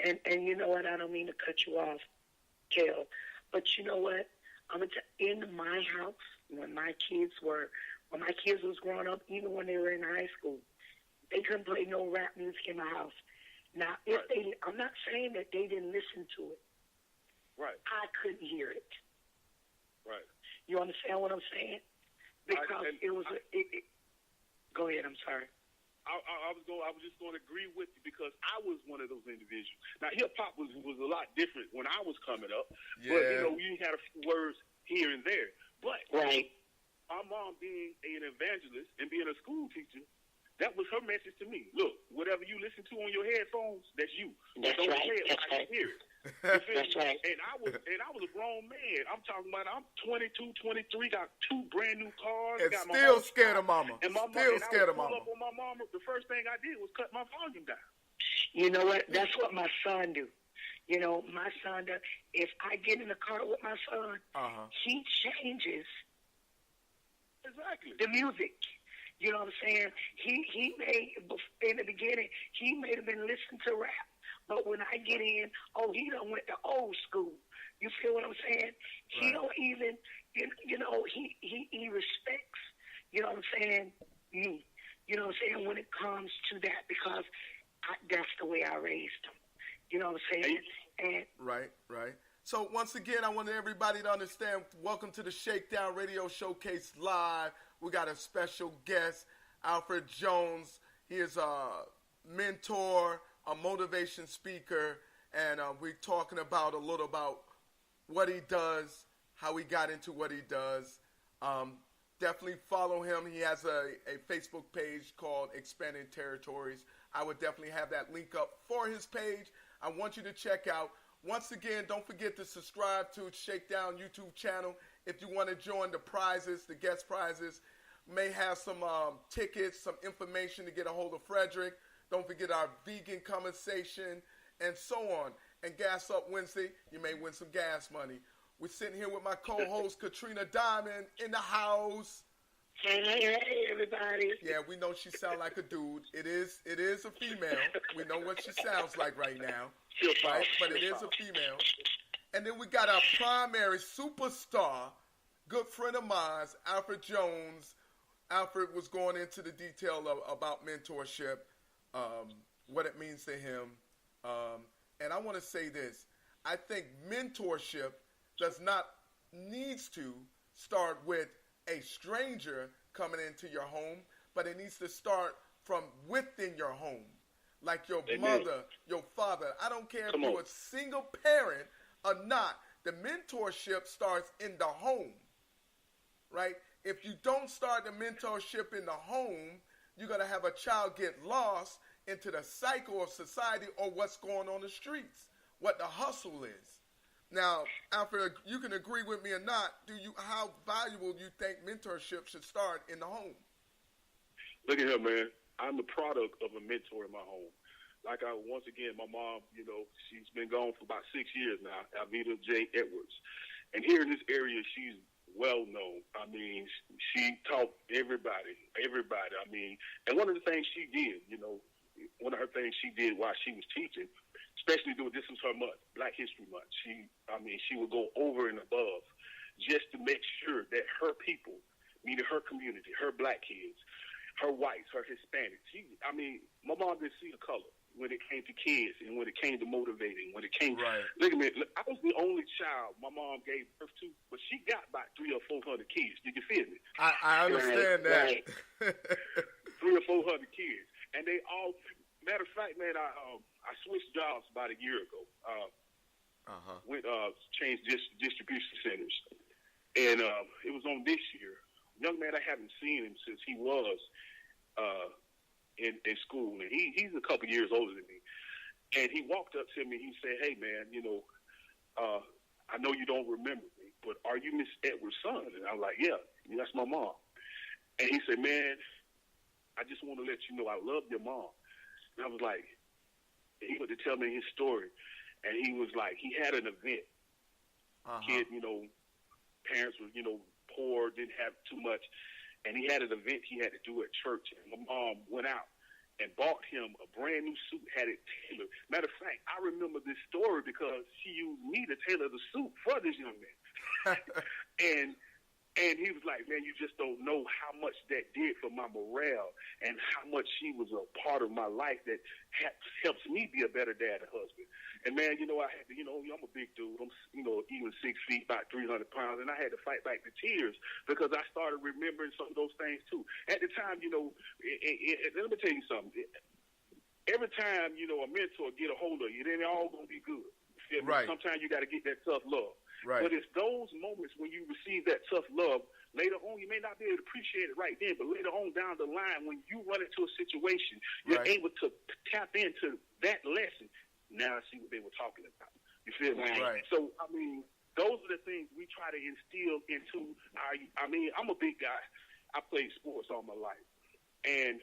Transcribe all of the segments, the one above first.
And you know what? I don't mean to cut you off, Kel, but you know what? In my house when my kids was growing up, even when they were in high school, they couldn't play no rap music in my house. Now, I'm not saying that they didn't listen to it. Right. I couldn't hear it. Right. You understand what I'm saying? Because go ahead. I'm sorry. I was just going to agree with you because I was one of those individuals. Now, hip hop was a lot different when I was coming up, but you had a few words here and there. But right. My mom being an evangelist and being a school teacher, that was her message to me. Look, whatever you listen to on your headphones, that's you. That's don't right. play it that's like right. you hear it. That's right. And I was a grown man. I'm talking about I'm 22, 23, got 2 brand new cars. And got still my scared of mama. And my still mom, scared of mama. mama. Up on my mama. The first thing I did was cut my volume down. You know what? That's what my son do. You know, my son does. If I get in the car with my son, he changes exactly the music. You know what I'm saying? He may, in the beginning, he may have been listening to rap. But when I get in, he done went to old school. You feel what I'm saying? Right. He don't even, he respects, you know what I'm saying, me. You know what I'm saying, when it comes to that, because that's the way I raised him. You know what I'm saying? And right. So once again, I want everybody to understand, welcome to the Shakedown Radio Showcase Live. We got a special guest, Alfred Jones. He is a mentor, a motivation speaker, and we're talking about a little about what he does, how he got into what he does. Definitely follow him. He has a Facebook page called Expanding Territories. I would definitely have that link up for his page. I want you to check out. Once again, don't forget to subscribe to Shakedown YouTube channel. If you want to join the prizes, the guest prizes, may have some tickets, some information to get a hold of Frederick. Don't forget our vegan conversation and so on. And Gas Up Wednesday, you may win some gas money. We're sitting here with my co-host, Katrina Diamond, in the house. Hey, everybody. Yeah, we know she sounds like a dude. It is a female. We know what she sounds like right now. Right? But it is a female. And then we got our primary superstar, good friend of mine, Alfred Jones. Alfred was going into the detail about mentorship, what it means to him. And I want to say this. I think mentorship needs to start with a stranger coming into your home, but it needs to start from within your home. Like your mother, your father. I don't care if you're a single parent or not. The mentorship starts in the home, right? If you don't start the mentorship in the home, you're going to have a child get lost into the cycle of society or what's going on the streets, what the hustle is. Now, Alfred, you can agree with me or not. How valuable do you think mentorship should start in the home? Look at here, man. I'm the product of a mentor in my home. Once again, my mom, she's been gone for about 6 years now, Alveda J. Edwards. And here in this area, she's well known. I mean, she taught everybody. I mean, and one of the things she did, one of her things she did while she was teaching, especially this was her month, Black History Month. She would go over and above just to make sure that her people, meaning her community, her black kids, her whites, her Hispanics. My mom didn't see the color when it came to kids and when it came to motivating, when it came look at me, I was the only child my mom gave birth to, but she got about 300 or 400 kids. You can feel me? I understand that. 300 or 400 kids. And they all, matter of fact, man, I switched jobs about a year ago. Changed distribution centers. And it was on this year. Young man, I haven't seen him since he was in school. And he's a couple years older than me. And he walked up to me. He said, "Hey, man, I know you don't remember me, but are you Miss Edwards' son?" And I'm like, "Yeah, that's my mom." And he said, "Man, I just want to let you know I love your mom." And I was like, he went to tell me his story. And he was like, he had an event. Kid, parents were, poor, didn't have too much. And he had an event he had to do at church. And my mom went out and bought him a brand new suit, had it tailored. Matter of fact, I remember this story because she used me to tailor the suit for this young man. And he was like, man, you just don't know how much that did for my morale and how much she was a part of my life that helps me be a better dad and husband. And, man, I had to, I'm a big dude. I'm, even 6 feet, about 300 pounds, and I had to fight back the tears because I started remembering some of those things, too. At the time, let me tell you something. Every time, a mentor get a hold of you, then they're all going to be good. Right. Sometimes you got to get that tough love. Right. But it's those moments when you receive that tough love, later on, you may not be able to appreciate it right then, but later on down the line, when you run into a situation, you're able to tap into that lesson. Now I see what they were talking about. You feel me? Right. So, those are the things we try to instill into our, I'm a big guy. I played sports all my life. And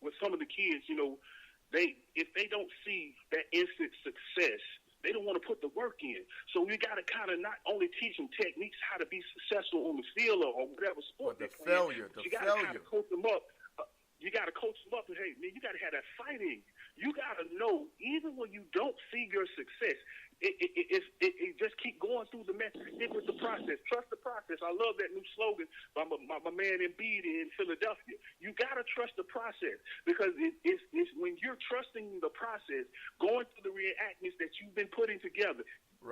with some of the kids, if they don't see that instant success, they don't want to put the work in. So we got to kind of not only teach them techniques, how to be successful on the field or whatever sport they're playing. You got to kind of coach them up. You got to coach them up and, hey, man, you got to have that fight in you. You got to know, even when you don't see your success, it just keep going through the mess. Stick with the process. Trust the process. I love that new slogan by my man Embiid in Philadelphia. You got to trust the process because it's when you're trusting the process, going through the reenactments that you've been putting together,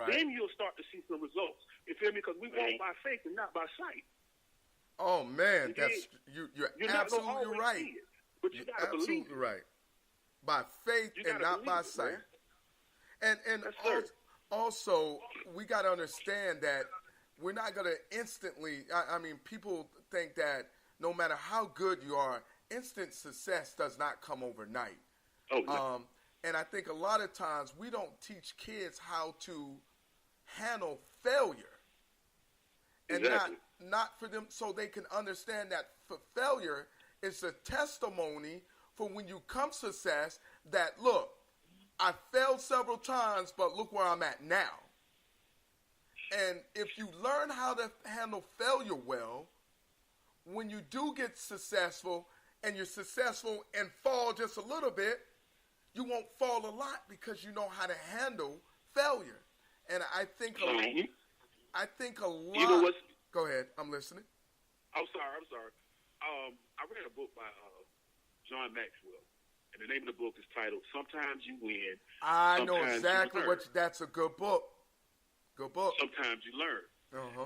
then you'll start to see some results. You feel me? Because we walk by faith and not by sight. Oh, man, you're absolutely right. It, but you got to believe it. Right. By faith and not by sight. And also, we got to understand that we're not going to instantly, people think that no matter how good you are, instant success does not come overnight. Oh, no. And I think a lot of times we don't teach kids how to handle failure. And not for them so they can understand that for failure is a testimony for when you come success that, look, I failed several times, but look where I'm at now. And if you learn how to handle failure well, when you do get successful and you're successful and fall just a little bit, you won't fall a lot because you know how to handle failure. And I think a lot. You know what? Go ahead. I'm listening. I'm sorry. I read a book by John Maxwell, and the name of the book is titled "Sometimes You Win." I know exactly that's a good book. Good book. Sometimes you learn. Uh-huh.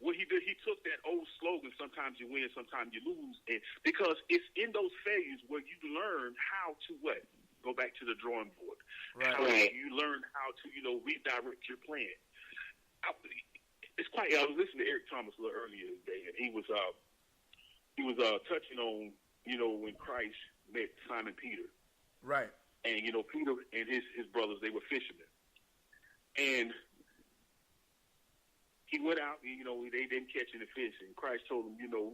What he did, he took that old slogan, "Sometimes you win, sometimes you lose," and because it's in those failures where you learn how to go back to the drawing board. Right. You learn how to redirect your plan. It's quite. I was listening to Eric Thomas a little earlier today, and he was touching on when Christ met Simon Peter. Right. And Peter and his brothers, they were fishermen, and he went out. They didn't catch any fish, and Christ told them, throw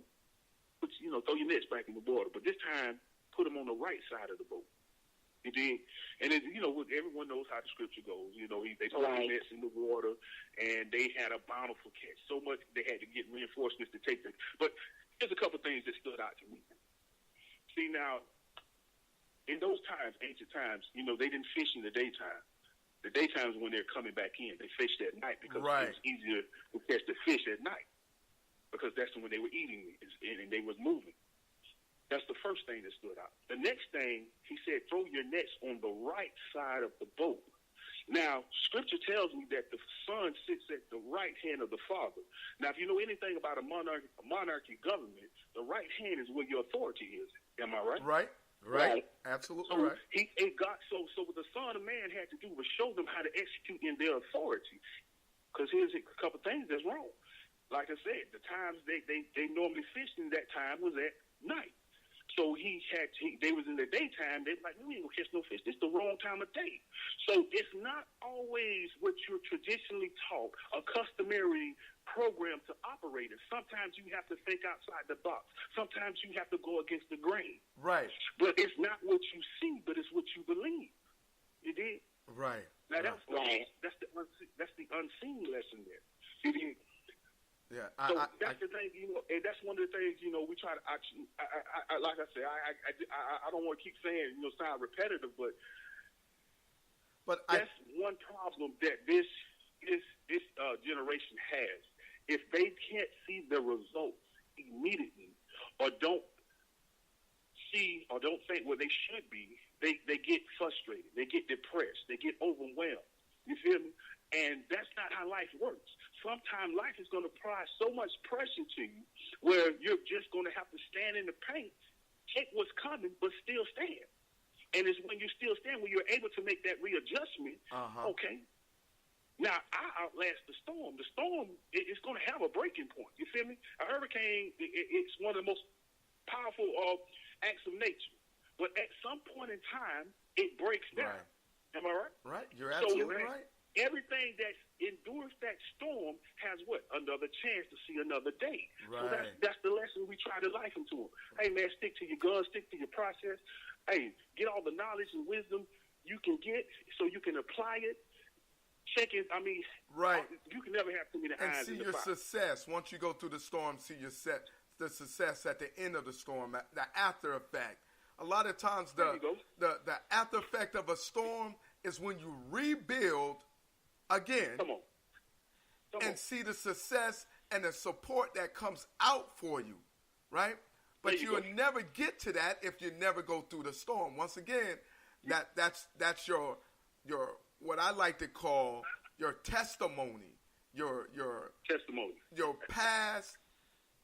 your nets back in the water, but this time put them on the right side of the boat. He did, and everyone knows how the scripture goes. They put the nets in the water, and they had a bountiful catch. So much they had to get reinforcements to take them. But there's a couple things that stood out to me. See, now, in those times, ancient times, they didn't fish in the daytime. The daytime is when they're coming back in. They fished at night because it was easier to catch the fish at night because that's when they were eating and they was moving. That's the first thing that stood out. The next thing, he said, throw your nets on the right side of the boat. Now, Scripture tells me that the Son sits at the right hand of the Father. Now, if you know anything about a monarchy government, the right hand is where your authority is. Am I right? Right. Absolutely right. So what the Son of Man had to do was show them how to execute in their authority. Because here's a couple things that's wrong. Like I said, the times they normally fished in that time was at night. So they was in the daytime. They were like, we ain't gonna catch no fish. This is the wrong time of day. So it's not always what you're traditionally taught, a customary program to operate in. Sometimes you have to think outside the box. Sometimes you have to go against the grain. Right. But it's not what you see, but it's what you believe. You did? Right. Now that's the unseen lesson there. You did? Yeah. That's the thing, and that's one of the things, we try to actually, like I said, I don't want to keep saying, sound repetitive, but that's one problem that this generation has. If they can't see the results immediately, or don't see or don't think where they should be, they get frustrated, they get depressed, they get overwhelmed. You feel me? And that's not how life works. Sometimes life is going to apply so much pressure to you where you're just going to have to stand in the paint, take what's coming, but still stand. And it's when you still stand, when you're able to make that readjustment, okay, now I outlast the storm. The storm is going to have a breaking point. You feel me? A hurricane, it's one of the most powerful acts of nature. But at some point in time, it breaks down. Right. Am I right? Right. You're absolutely right. Everything that endures that storm has what? Another chance to see another day. Right. So that's the lesson we try to life into them. Hey, man, stick to your guns, stick to your process. Hey, get all the knowledge and wisdom you can get so you can apply it. Check it. I mean, right. You can never have too many eyes and see in the your fire. Success. Once you go through the storm, see the success at the end of the storm, the after effect. A lot of times the after effect of a storm is when you rebuild again. Come on. See the success and the support that comes out for you, right? But you'll never get to that if you never go through the storm. Once again, that's your what I like to call your testimony, your testimony, your past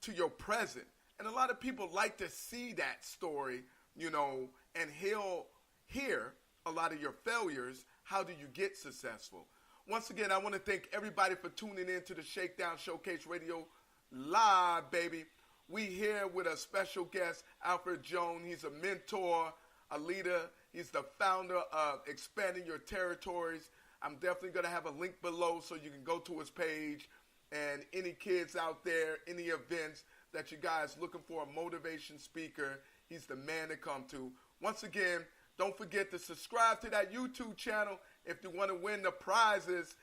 to your present. And a lot of people like to see that story, and he'll hear a lot of your failures. How do you get successful? Once again, I want to thank everybody for tuning in to the Shakedown Showcase Radio Live, baby. We here with a special guest, Alfred Jones. He's a mentor, a leader. He's the founder of Expanding Your Territories. I'm definitely going to have a link below so you can go to his page. And any kids out there, any events that you guys looking for a motivation speaker, he's the man to come to. Once again, don't forget to subscribe to that YouTube channel if you want to win the prizes.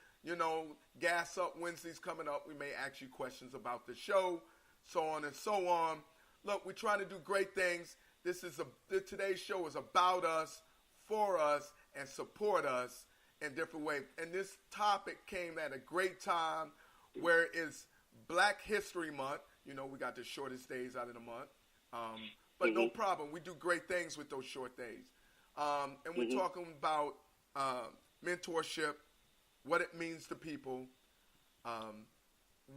Gas Up Wednesday's coming up. We may ask you questions about the show, so on and so on. Look, we're trying to do great things. Today's show is about us, for us, and support us in different ways. And this topic came at a great time where it's Black History Month. We got the shortest days out of the month. But no problem. We do great things with those short days. And we're talking about mentorship, what it means to people,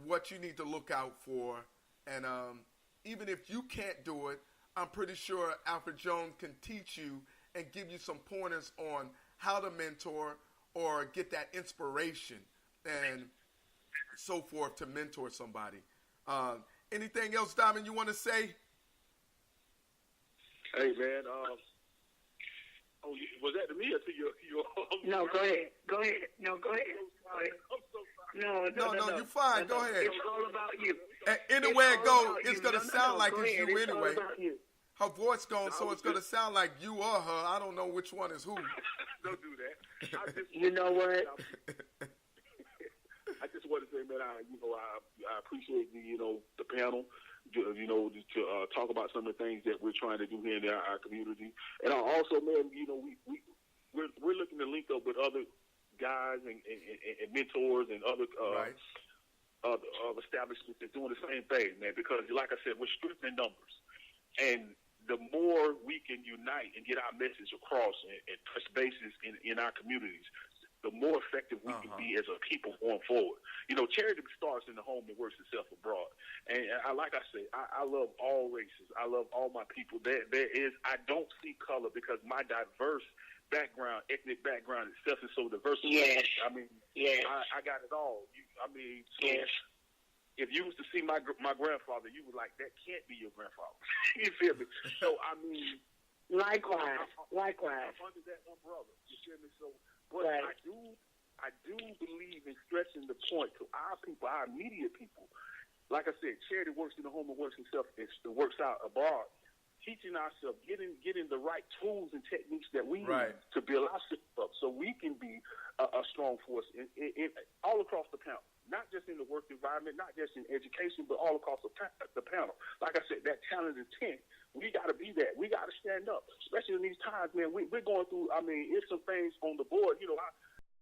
what you need to look out for. And even if you can't do it, I'm pretty sure Alfred Jones can teach you and give you some pointers on how to mentor or get that inspiration and so forth to mentor somebody. Anything else, Diamond, you want to say? Hey, man. Was that to me or to you? No, go ahead. No, go ahead. I'm so sorry. No, you're fine. Go ahead. It's all about you. And anywhere it goes, it's going to sound like it's you anyway. Her voice going, so it's going to sound like you or her. I don't know which one is who. Don't do that. You know what? I just want to say, man, I appreciate the panel. To talk about some of the things that we're trying to do here in our community, and also, man, we're looking to link up with other guys and mentors and other establishments that are doing the same thing, man. Because, like I said, we're strengthening numbers, and the more we can unite and get our message across and touch bases in our communities, the more effective we can be as a people going forward. Charity starts in the home and works itself abroad. And like I say, I love all races. I love all my people. I don't see color because my diverse background, ethnic background itself is so diverse. Yes. I mean, I got it all. Yes. If you was to see my grandfather, you would like, that can't be your grandfather. You feel me? So, I mean... Likewise. I'm under that umbrella. You feel me? So, but right. I do believe in stressing the point to our people, our immediate people. Like I said, charity works in the home and works itself. It works out abroad. Teaching ourselves, getting the right tools and techniques that we need to build ourselves up so we can be a strong strong force in all across the panel, not just in the work environment, not just in education, but all across the panel. Like I said, that talent intent, we got to be that. We got to stand up, especially in these times, man. We're going through, I mean, it's some things on the board. You know,